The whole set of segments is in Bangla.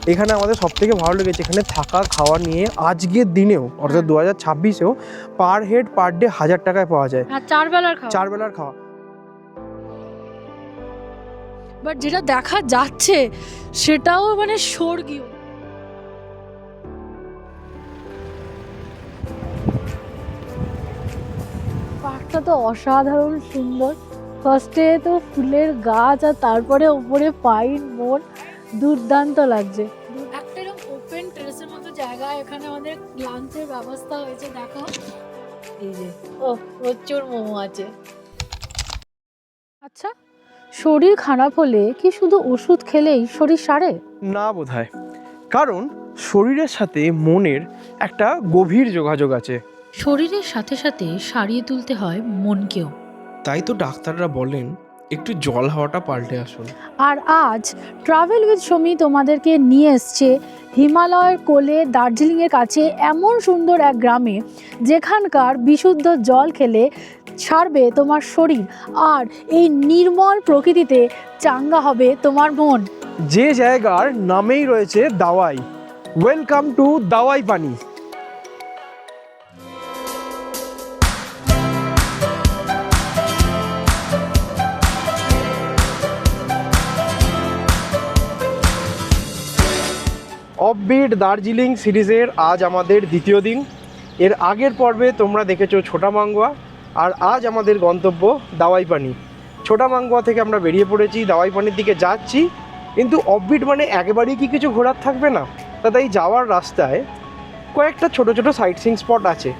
এখানে আমাদের সবথেকে ভালো লেগেছে এখানে থাকা খাওয়া নিয়ে আজকের দিনেও অর্থাৎ 2026-এও পার হেড পার ডে 1000 টাকায় পাওয়া যায়। আর 4 বেলার খাওয়া। 4 বেলার খাওয়া। বাট যেটা দেখা যাচ্ছে সেটাও মানে স্বর্গীয়। পার্কটা তো অসাধারণ সুন্দর। ফার্স্টে তো ফুলের গাছ আর তারপরে উপরে পাইন বন, দুর্দান্ত লাগছে। একটা এরকম ওপেন টেরেসের মতো জায়গা, এখানে আমাদের লাঞ্চের ব্যবস্থা হয়েছে। দেখো এই যে প্রচুর মোমো আছে। আচ্ছা, শরীর খারাপ হলে কি শুধু ওষুধ খেলেই শরীর সারে? না বোধহয়, কারণ শরীরের সাথে মনের একটা গভীর যোগাযোগ আছে। শরীরের সাথে সাথে সারিয়ে তুলতে হয় মনকেও। তাই তো ডাক্তাররা বলেন একটু জল হাওয়াটা পাল্টে আসুন। আর আজ ট্রাভেল উইথ সমী তোমাদেরকে নিয়ে এসছে হিমালয়ের কোলে দার্জিলিংয়ের কাছে এমন সুন্দর এক গ্রামে, যেখানকার বিশুদ্ধ জল খেলে ছাড়বে তোমার শরীর, আর এই নির্মল প্রকৃতিতে চাঙ্গা হবে তোমার মন। যে জায়গার নামেই রয়েছে দাওয়াই। ওয়েলকাম টু দাওয়াই পানি। অফবিট দার্জিলিং সিরিজের আজ আমাদের দ্বিতীয় দিন। এর আগের পর্বে তোমরা দেখেছো ছোটা মাঙ্গুয়া, আর আজ আমাদের গন্তব্য দাওয়াই পানি। ছোটা মাঙ্গুয়া থেকে আমরা বেরিয়ে পড়েছি, দাওয়াই পানির দিকে যাচ্ছি। কিন্তু অফবিট মানে একেবারেই কি কিছু ঘোরার থাকবে না? তাই যাওয়ার রাস্তায় কয়েকটা ছোট ছোট সাইট সিইং স্পট আছে,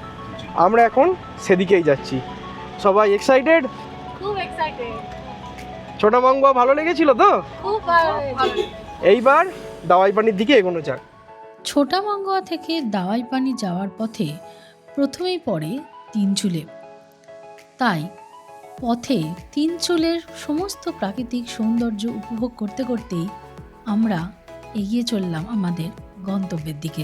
আমরা এখন সেদিকেই যাচ্ছি। সবাই এক্সাইটেড? খুব এক্সাইটেড। ছোটা মাঙ্গুয়া ভালো লেগেছিল তো? খুব ভালো। এইবার দাওয়াই পানির দিকে এগোনো যাক। ছোটা মাঙ্গুয়া থেকে দাওয়াই পানি যাওয়ার পথে প্রথমেই পড়ে তিনচুলে। তাই পথে তিনচুলের সমস্ত প্রাকৃতিক সৌন্দর্য উপভোগ করতে করতেই আমরা এগিয়ে চললাম আমাদের গন্তব্যের দিকে।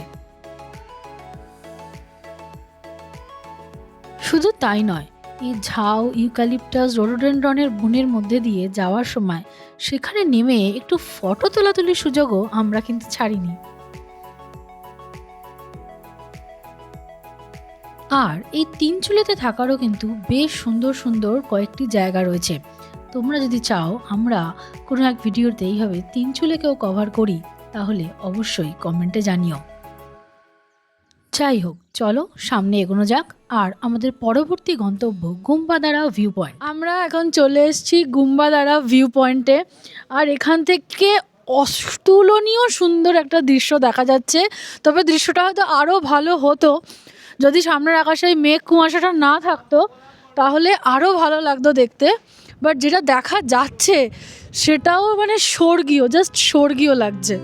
শুধু তাই নয়, এই ঝাউ, ইউক্যালিপটাস, রোডোডেনড্রনের বনের মধ্যে দিয়ে যাওয়ার সময় সেখানে নেমে একটু ফটো তোলাতুলির সুযোগও আমরা কিন্তু ছাড়িনি। আর এই তিনচুলেতে থাকারও কিন্তু বেশ সুন্দর সুন্দর কয়েকটি জায়গা রয়েছে। তোমরা যদি চাও আমরা কোনো এক ভিডিওতে এইভাবে তিনচুলেকেও কভার করি, তাহলে অবশ্যই কমেন্টে জানিও। যাই হোক, চলো সামনে এগোনো যাক। আর আমাদের পরবর্তী গন্তব্য গুম্বাদারা ভিউ পয়েন্ট। আমরা এখন চলে এসেছি গুম্বাদারা ভিউ পয়েন্টে, আর এখান থেকে অতুলনীয় সুন্দর একটা দৃশ্য দেখা যাচ্ছে। তবে দৃশ্যটা হয়তো আরও ভালো হতো যদি সামনের আকাশে মেঘ কুয়াশাটা না থাকতো, তাহলে আরও ভালো লাগতো দেখতে। বাট যেটা দেখা যাচ্ছে সেটাও মানে স্বর্গীয়, জাস্ট স্বর্গীয় লাগছে।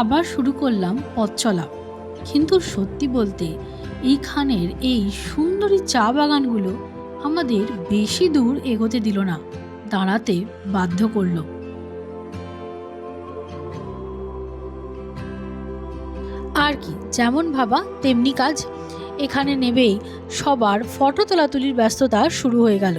আবার শুরু করলাম পথ চলা। কিন্তু সত্যি বলতে এইখানের এই সুন্দরী চা বাগানগুলো আমাদের বেশি দূর এগোতে দিল না, দাঁড়াতে বাধ্য করলো। আর কি, যেমন ভাবা তেমনি কাজ। এখানে নেবেই সবার ফটো তোলাতুলির ব্যস্ততা শুরু হয়ে গেল।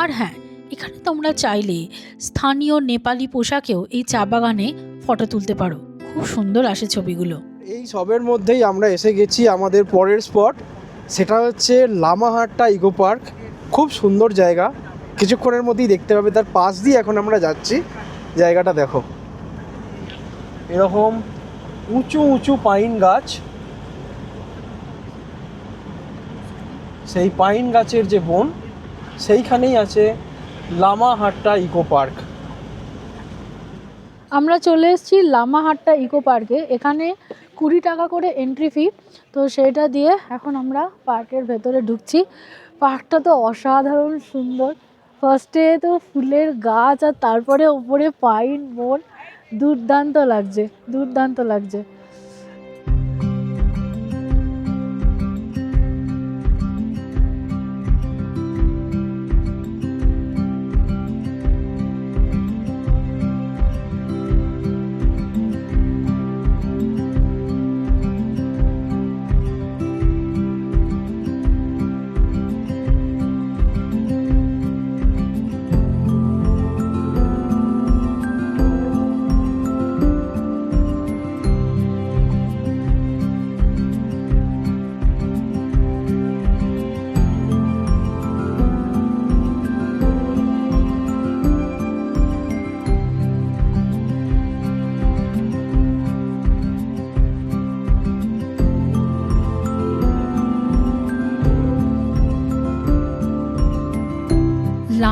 আর হ্যাঁ, এখানে তোমরা চাইলে স্থানীয় নেপালি পোশাকেও এই চা বাগানে ফটো তুলতে পারো, খুব সুন্দর আসে ছবিগুলো। এই সবের মধ্যেই আমরা এসে গেছি আমাদের পরের স্পট, সেটা হচ্ছে লামাহাট্টা ইকো পার্ক। খুব সুন্দর জায়গা, কিছুক্ষণের মধ্যেই দেখতে পাবে। তার পাশ দিয়ে এখন আমরা যাচ্ছি। জায়গাটা দেখো, এরকম উঁচু উঁচু পাইন গাছ, সেই পাইন গাছের যে বন, সেইখানেই আছে লামাহাট্টা ইকো পার্ক। আমরা চলে এসেছি লামাহাট্টা ইকো পার্কে। এখানে 20 টাকা করে এন্ট্রি ফি, তো সেটা দিয়ে এখন আমরা পার্কের ভেতরে ঢুকছি। পার্কটা তো অসাধারণ সুন্দর। ফার্স্টে তো ফুলের গাছ আর তারপরে উপরে পাইন বন, দুর্দান্ত লাগছে, দুর্দান্ত লাগছে।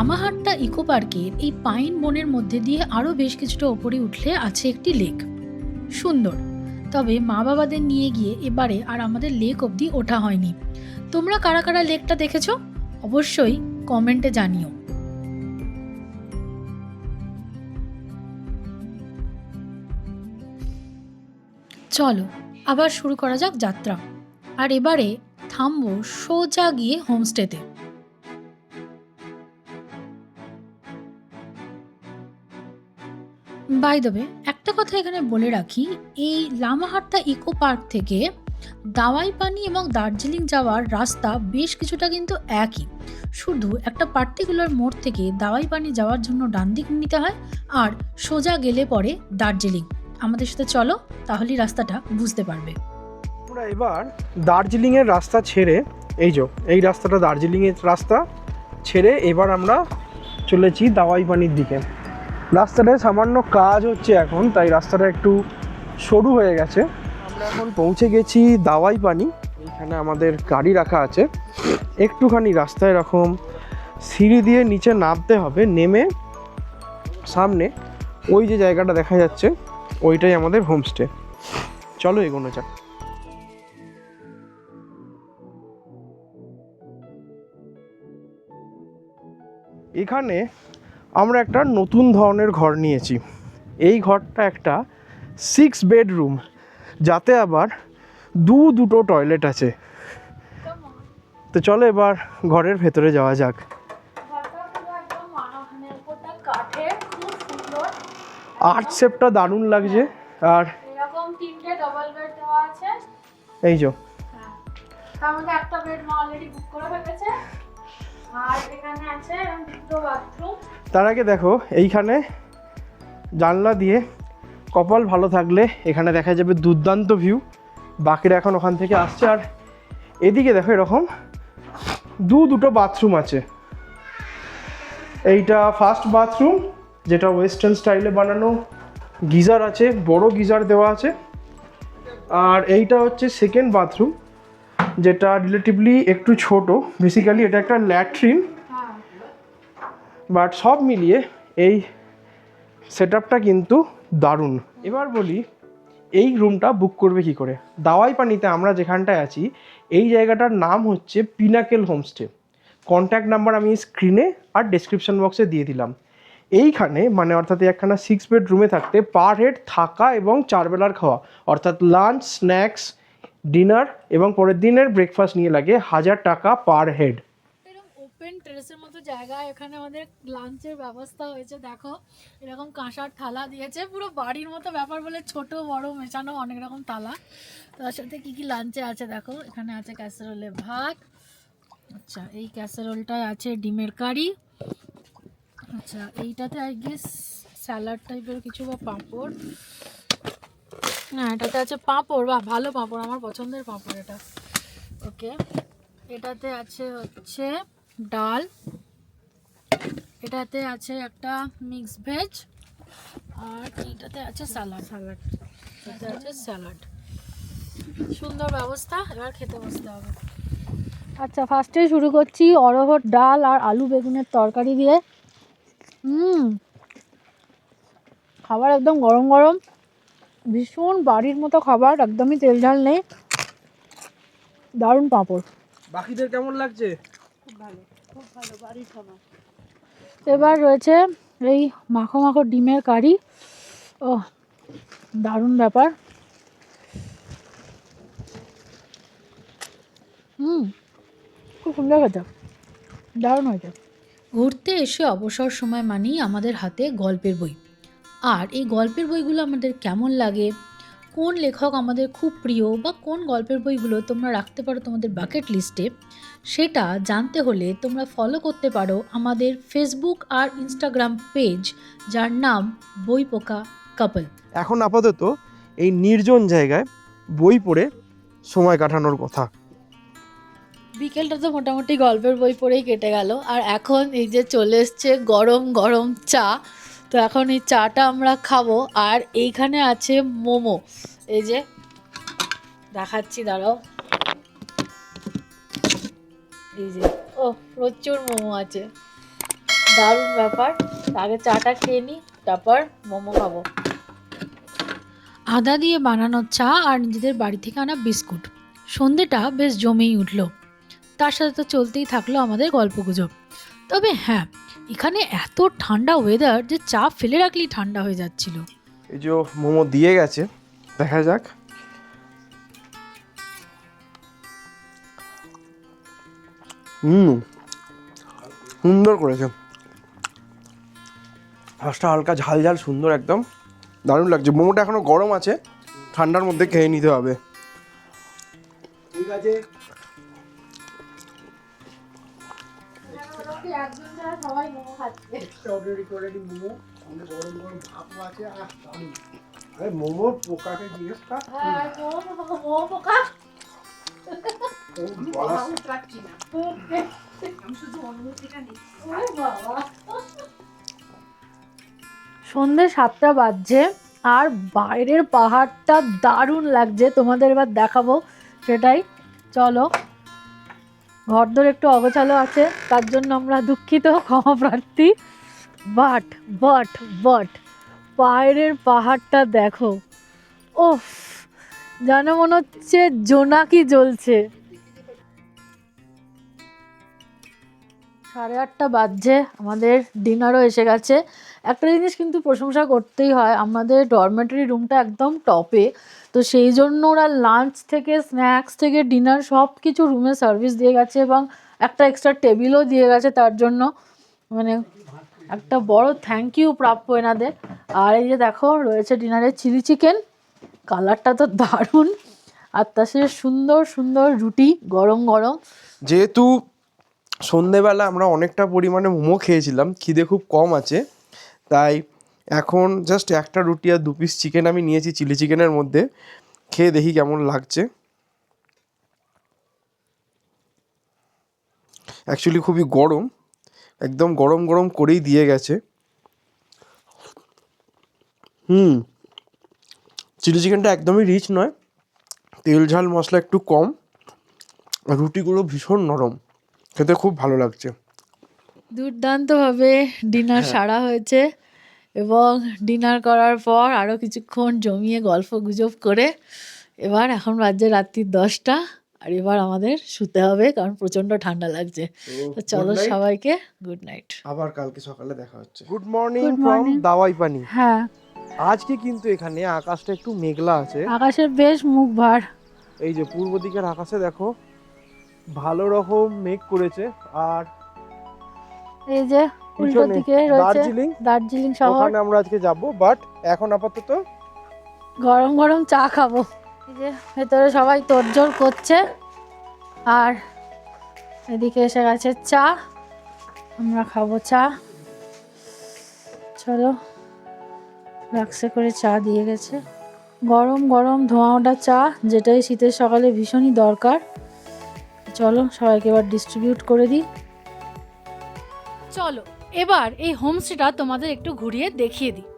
লামাহাট্টা ইকো পার্কের এই পাইন বনের মধ্যে দিয়ে আরও বেশ কিছুটা ওপরে উঠলে আছে একটি লেক, সুন্দর। তবে মা বাবাদের নিয়ে গিয়ে এবারে আর আমাদের লেক অবধি ওঠা হয়নি। তোমরা কারা কারা লেকটা দেখেছো অবশ্যই কমেন্টে জানিও। চলো আবার শুরু করা যাক যাত্রা। আর এবারে থামবো সোজা গিয়ে হোমস্টেতে। বাই দ্য ওয়ে, একটা কথা এখানে বলে রাখি, এই লামাহাট্টা ইকো পার্ক থেকে দাওয়াইপানি এবং দার্জিলিং যাওয়ার রাস্তা বেশ কিছুটা কিন্তু একই, শুধু একটা পার্টিকুলার মোড় থেকে দাওয়াইপানি যাওয়ার জন্য ডান দিক নিতে হয় আর সোজা গেলে পরে দার্জিলিং। আমাদের সাথে চলো, তাহলেই রাস্তাটা বুঝতে পারবে। আমরা এবার দার্জিলিংয়ের রাস্তা ছেড়ে, এই রাস্তাটা দার্জিলিংয়ের রাস্তা ছেড়ে এবার আমরা চলেছি দাওয়াইপানির দিকে। রাস্তাটায় সামান্য কাজ হচ্ছে এখন, তাই রাস্তাটা একটু সরু হয়ে গেছে। আমরা এখন পৌঁছে গেছি দাওয়াইপানি। এখানে আমাদের গাড়ি রাখা আছে। একটুখানি রাস্তায় এরকম সিঁড়ি দিয়ে নিচে নামতে হবে, নেমে সামনে ওই যে জায়গাটা দেখা যাচ্ছে ওইটাই আমাদের হোমস্টে। চলো এগোনো যাক। এখানে আমরা একটা নতুন ধরনের ঘর নিয়েছি। এই ঘরটা একটা 6 বেডরুম, যাতে আবার দুটো টয়লেট আছে। তো চলো এবার ঘরের ভেতরে যাওয়া যাক। আর্ট শেপটা দারুণ লাগছে। আর এরকম 3টে ডাবল বেড দেওয়া আছে। এই যে তার মধ্যে একটা বেড মা অলরেডি বুক করে ফেলেছে। আর এখানে আছে দুটো বাথরুম। তার আগে দেখো, এইখানে জানলা দিয়ে কপাল ভালো থাকলে এখানে দেখা যাবে দুর্দান্ত ভিউ। বাকিরা এখন ওখান থেকে আসছে। আর এদিকে দেখো এরকম দুটো বাথরুম আছে। এইটা ফার্স্ট বাথরুম, যেটা ওয়েস্টার্ন স্টাইলে বানানো, গিজার আছে, বড় গিজার দেওয়া আছে। আর এইটা হচ্ছে সেকেন্ড বাথরুম, যেটা রিলেটিভলি একটু ছোট। বেসিক্যালি এটা একটা ল্যাট্রিন, বাট সব মিলিয়ে এই সেটআপটা কিন্তু দারুণ। এবার বলি এই রুমটা বুক করবে কি করে। দাওয়াইপানিতে আমরা যেখানটায় আছি এই জায়গাটার নাম হচ্ছে পিনাকেল হোমস্টে। কন্ট্যাক্ট নাম্বার আমি স্ক্রিনে আর ডেসক্রিপশন বক্সে দিয়ে দিলাম। এইখানে মানে অর্থাৎ একখানা 6 বেডরুমে থাকতে পার হেড থাকা এবং 4 বেলার খাওয়া অর্থাৎ লাঞ্চ, স্ন্যাক্স, ডিনার এবং পরের দিনের ব্রেকফাস্ট নিয়ে লাগে 1000 টাকা পার হেড। ওপেন টেরেসের মতো জায়গায় এখানে আমাদের লাঞ্চের ব্যবস্থা হয়েছে। দেখো এরকম কাঁসার থালা দিয়েছে, পুরো বাড়ির মতো ব্যাপার বলে ছোট বড় মেশানো অনেক রকম থালা। তার সাথে কি কি লাঞ্চে আছে দেখো, এখানে আছে ক্যাসারোলে ভাত, আচ্ছা এই ক্যাসারোলটায় আছে ডিমের কারি, আচ্ছা এইটাতে আই গেস স্যালাড টাইপের কিছু বা পাঁপড়, না এটাতে আছে পাঁপড়, বা ভালো পাঁপড়, আমার পছন্দের পাঁপড় এটা। ওকে, এটাতে আছে হচ্ছে ডাল, এটাতে আছে একটা মিক্স ভেজ, আর এইটাতে আছে স্যালাড, এটাতে আছে স্যালাড। সুন্দর ব্যবস্থা, এবার খেতে বসতে হবে। আচ্ছা ফার্স্টে শুরু করছি অরহর ডাল আর আলু বেগুনের তরকারি দিয়ে। খাবার একদম গরম গরম, ভীষণ বাড়ির মতো খাবার, একদমই তেল ঝাল নেই, দারুণ পাঁপড়। বাকিদের কেমন লাগছে? খুব ভালো বাড়ির খাবার। এবার রয়েছে এই মাখো মাখো ডিমের কারি, ও দারুণ ব্যাপার। খুব সুন্দর খেতে, দারুণ হয়েছে। ঘুরতে এসে অবসর সময় মানেই আমাদের হাতে গল্পের বই। আর এই গল্পের বইগুলো আমাদের কেমন লাগে, কোন লেখক আমাদের খুব প্রিয়, বা কোন গল্পের বইগুলো তোমরা রাখতে পারো তোমাদের বাকেট লিস্টে, সেটা জানতে হলে তোমরা ফলো করতে পারো আমাদের ফেসবুক আর ইনস্টাগ্রাম পেজ, যার নাম বইপোকা কাপল। এখন আপাতত এই নির্জন জায়গায় বই পড়ে সময় কাটানোর কথা। বিকেলটা তো মোটামুটি গল্পের বই পড়েই কেটে গেল। আর এখন এই যে চলে এসছে গরম গরম চা, তো এখন এই চাটা আমরা খাবো। আর এইখানে আছে মোমো, এই যে দেখাচ্ছি দাঁড়াও, এই যে ও প্রচুর মোমো আছে। দারুণ ব্যাপার। আগে চাটা খেয়ে নিই, তারপর মোমো খাবো। আদা দিয়ে বানানো চা আর নিজেদের বাড়ি থেকে আনা বিস্কুট, সন্ধেটা বেশ জমেই উঠলো। তার সাথে তো চলতেই থাকলো আমাদের গল্পগুজব। তবে হ্যাঁ, এখানে এত ঠান্ডা ওয়েদার যে চা ফেলে রাখলেই ঠান্ডা হয়ে যাচ্ছিল। এই যে মোমো দিয়ে গেছে, দেখা যাক। সুন্দর করেছে, ফার্স্টটা হালকা ঝাল ঝাল সুন্দর, একদম দারুণ লাগছে। মোমোটা এখনো গরম আছে, ঠান্ডার মধ্যে খেয়ে নিতে হবে। ঠিক আছে, মোমো পোকাকে জিজ্ঞেস কর। সন্ধ্যে 7টা বাজছে আর বাইরের পাহাড়টা দারুণ লাগছে, তোমাদের এবার দেখাবো সেটাই। চলো, ঘরদোর একটু অগোছালো আছে, তার জন্য আমরা দুঃখিত, ক্ষমা প্রার্থী। বাট বাট বাট বাইরের পাহাড়টা দেখো, ওফ, যেন মনে হচ্ছে জোনাকি জ্বলছে। 8:30 বাজছে, আমাদের ডিনারও এসে গেছে। একটা জিনিস কিন্তু প্রশংসা করতেই হয়, আমাদের ডরমেটরি রুমটা একদম টপে, তো সেই জন্য ওরা লাঞ্চ থেকে স্ন্যাক্স থেকে ডিনার সব কিছু রুমে সার্ভিস দিয়ে গেছে এবং একটা এক্সট্রা টেবিলও দিয়ে গেছে। তার জন্য মানে একটা বড় থ্যাংক ইউ প্রাপ্য এনাদের। আর এই যে দেখো রয়েছে ডিনারে চিলি চিকেন, কালারটা তো দারুণ, আর তার সাথে সুন্দর সুন্দর রুটি গরম গরম। যেহেতু সন্ধেবেলা আমরা অনেকটা পরিমাণে মোমো খেয়েছিলাম, খিদে খুব কম আছে, তাই এখন জাস্ট একটা রুটি আর 2 পিস চিকেন আমি নিয়েছি চিলি চিকেনের মধ্যে। খেয়ে দেখি কেমন লাগছে। অ্যাকচুয়ালি খুবই গরম, একদম গরম গরম করেই দিয়ে গেছে। চিলি চিকেনটা একদমই রিচ নয়, তেল ঝাল মশলা একটু কম, আর রুটিগুলো ভীষণ নরম, খেতে খুব ভালো লাগছে। দুর্দান্তভাবে ডিনার সারা হয়েছে এবং ডিনার করার পর আরও কিছুক্ষণ জমিয়ে গল্প গুজব করে এবার এখন বাজে রাত্রি 10টা, আর এবার আমাদের শুতে হবে কারণ প্রচণ্ড ঠান্ডা লাগছে। তো চলো সবাইকে গুড নাইট, আবার কালকে সকালে দেখা হচ্ছে। Good morning Good from morning. দাওয়াই পানি। হ্যাঁ, আজকে কিন্তু এখানে আকাশটা একটু মেঘলা আছে, আকাশের বেশ মুখ ভার। এই যে পূর্ব দিকের আকাশে দেখো ভালো রকম মেঘ করেছে, আর এই যে উল্টো পিছনে দিকে রয়েছে দার্জিলিং শহর, ওখানে আমরা আজকে যাব, বাট এখন আপাতত গরম গরম চা খাবো। এই যে ভেতরে সবাই তোড়জোড় করছে আর এদিকে এসে গেছে চা, আমরা খাবো চা। চলো, ফ্লাক্সে করে চা দিয়ে গেছে, গরম গরম ধোঁয়া ওঠা চা, যেটাই শীতের সকালে ভীষণই দরকার। চলো সবাইকে এবার ডিস্ট্রিবিউট করে দিই। চলো এবার এই হোমস্টেটা তোমাদের একটু ঘুরিয়ে দেখিয়ে দিই।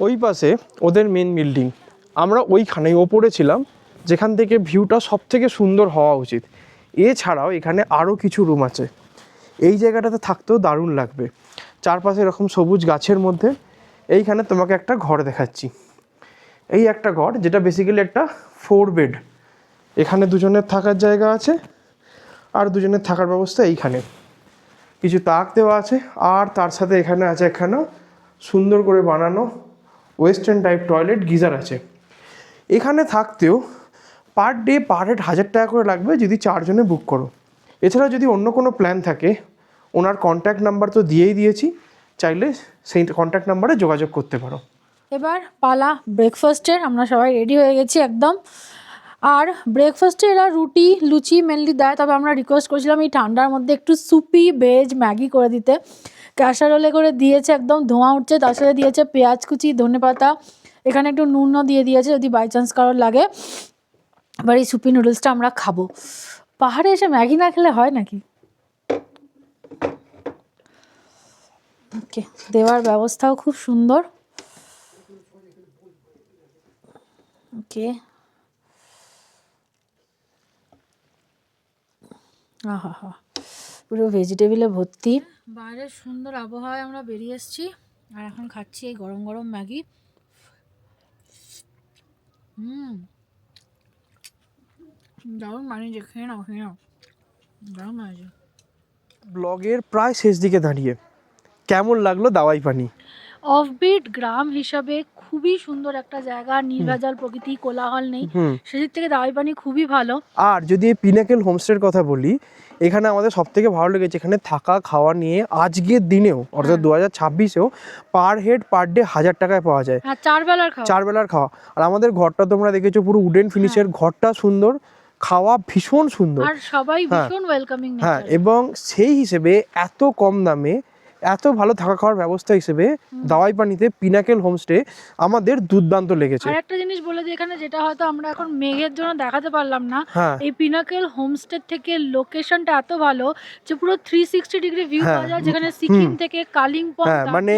ওই পাশে ওদের মেন বিল্ডিং, আমরা ওইখানেই ওপরে ছিলাম যেখান থেকে ভিউটা সব থেকে সুন্দর হওয়া উচিত। এছাড়াও এখানে আরও কিছু রুম আছে, এই জায়গাটাতে থাকতেও দারুণ লাগবে, চারপাশে এরকম সবুজ গাছের মধ্যে। এইখানে তোমাকে একটা ঘর দেখাচ্ছি, এই একটা ঘর যেটা বেসিক্যালি একটা 4 বেড, এখানে দুজনের থাকার জায়গা আছে, আর দুজনের থাকার ব্যবস্থা এইখানে, কিছু তাক দেওয়া আছে, আর তার সাথে এখানে আছে একখানা সুন্দর করে বানানো ওয়েস্টার্ন টাইপ টয়লেট, গিজার আছে। এখানে থাকতেও পার ডে পার হেড 1000 টাকা করে লাগবে যদি 4 জনে বুক করো। এছাড়া যদি অন্য কোনো প্ল্যান থাকে, ওনার কন্ট্যাক্ট নাম্বার তো দিয়েই দিয়েছি, চাইলে সেই কন্ট্যাক্ট নাম্বারে যোগাযোগ করতে পারো। এবার পালা ব্রেকফাস্টের। আমরা সবাই রেডি হয়ে গেছি একদম। আর ব্রেকফাস্টে এরা রুটি লুচি মেনলি দেয়, তবে আমরা রিকোয়েস্ট করেছিলাম এই ঠান্ডার মধ্যে একটু সুপি ভেজ ম্যাগি করে দিতে। ক্যাসারোলে করে দিয়েছে, একদম ধোঁয়া উঠছে, তার সাথে দিয়েছে পেঁয়াজ কুচি, ধনেপাতা, এখানে একটু নুনও দিয়ে দিয়েছে যদি বাই চান্স কারোর লাগে। এবার এই সুপি নুডলসটা আমরা খাবো। পাহাড়ে এসে ম্যাগি না খেলে হয় নাকি? ওকে, দেওয়ার ব্যবস্থাও খুব সুন্দর। ওকে, আহা হা, পুরো ভেজিটেবিলে ভর্তি। বাইরের সুন্দর আবহাওয়ায় আমরা বেরিয়ে এসেছি আর এখন খাচ্ছি এই গরম গরম ম্যাগি। দারুণ বানিয়েছে, খেয়ে নাও খেয়ে নাও, দারুণ বানিয়েছে। ব্লগের প্রায় শেষ দিকে দাঁড়িয়ে কেমন লাগলো দাওয়াই পানি? অফবিট গ্রাম হিসাবে খুবই সুন্দর একটা জায়গা, নির্ভেজাল প্রকৃতি, কোলাহল নেই, সেদিক থেকে দাওয়াই পানি খুবই ভালো। আর যদি এই পিনাকেল হোমস্টের কথা বলি, এখানে আমাদের সব থেকে ভালো লেগেছে এখানে থাকা খাওয়া নিয়ে আজকের দিনেও অর্থাৎ 2026-এও পার হেড পার ডে 1000 টাকায় পাওয়া যায়। হ্যাঁ, 4 বেলার খাওয়া। 4 বেলার খাওয়া। আর আমাদের ঘরটা তোমরা দেখেছো পুরো উডেন ফিনিশের, ঘরটা সুন্দর, খাওয়া ভীষণ সুন্দর, আর সবাই ভীষণ ওয়েলকামিং। হ্যাঁ, এবং সেই হিসেবে এত কম দামে এত ভালো থাকা খাওয়ার ব্যবস্থা হিসেবে দাওয়াই পানিতে পিনাকেল হোমস্টে আমাদের দুর্দান্ত লেগেছে। আর একটা জিনিস বলে দিই এখানে, যেটা হয়তো আমরা এখন মেঘের জন্য দেখাতে পারলাম না, হ্যাঁ, এই পিনাকেল হোমস্টে থেকে লোকেশনটা এত ভালো যে পুরো 360 ডিগ্রি ভিউ পাওয়া যায়, যেখানে সিকিম থেকে কালিম্পং, হ্যাঁ, মানে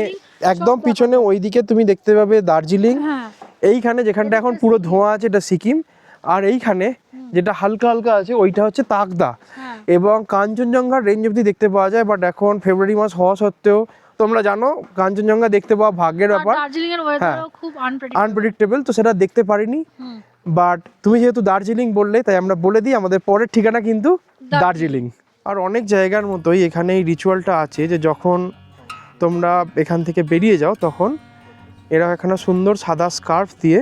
একদম পিছনে ওইদিকে তুমি দেখতে পাবে দার্জিলিং, এইখানে যেখানটা এখন পুরো ধোঁয়া আছে এটা সিকিম, আর এইখানে যেটা হালকা হালকা আছে ওইটা হচ্ছে তাকদা, এবং কাঞ্চনজঙ্ঘার রেঞ্জ অবধি দেখতে পাওয়া যায়। বাট এখন ফেব্রুয়ারি মাস হওয়া সত্ত্বেও তোমরা জানো কাঞ্চনজঙ্ঘা দেখতে পাওয়া ভাগ্যের ব্যাপার, দার্জিলিং এর ওয়েদারও খুব আনপ্রেডিক্টেবল, তো সেটা দেখতে পারিনি। বাট তুমি যেহেতু দার্জিলিং বললে তাই আমরা বলে দিই আমাদের পরের ঠিকানা কিন্তু দার্জিলিং। আর অনেক জায়গার মতোই এখানে এই রিচুয়ালটা আছে যে যখন তোমরা এখান থেকে বেরিয়ে যাও তখন এরা এখানে সুন্দর সাদা স্কার্ফ দিয়ে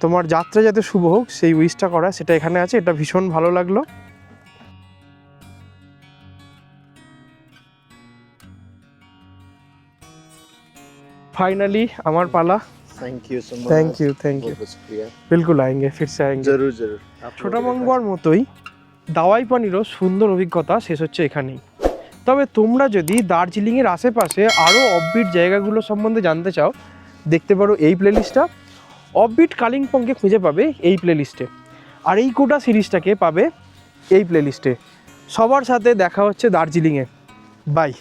তোমার যাত্রা যাতে শুভ হোক সেই উইশটা করা, সেটা এখানে আছে। এটা ভীষণ ভালো লাগলো। फाइनली हमार पाला। Thank you so much. Thank you बिल्कुल आएंगे, फिर से आएंगे जरूर जरूर। ছোটা মাঙ্গুয়ার মতোই দাওয়াই পানিরও সুন্দর অভিজ্ঞতা শেষ হচ্ছে এখানেই। তবে তোমরা যদি দার্জিলিংয়ের আশেপাশে আরও অফবিট জায়গাগুলো সম্বন্ধে জানতে চাও, দেখতে পারো এই প্লেলিস্টটা। অফবিট কালিম্পংকে খুঁজে পাবে এই প্লেলিস্টে, আর এই গোটা সিরিজটাকে পাবে এই প্লেলিস্টে। সবার সাথে দেখা হচ্ছে দার্জিলিংয়ে। বাই।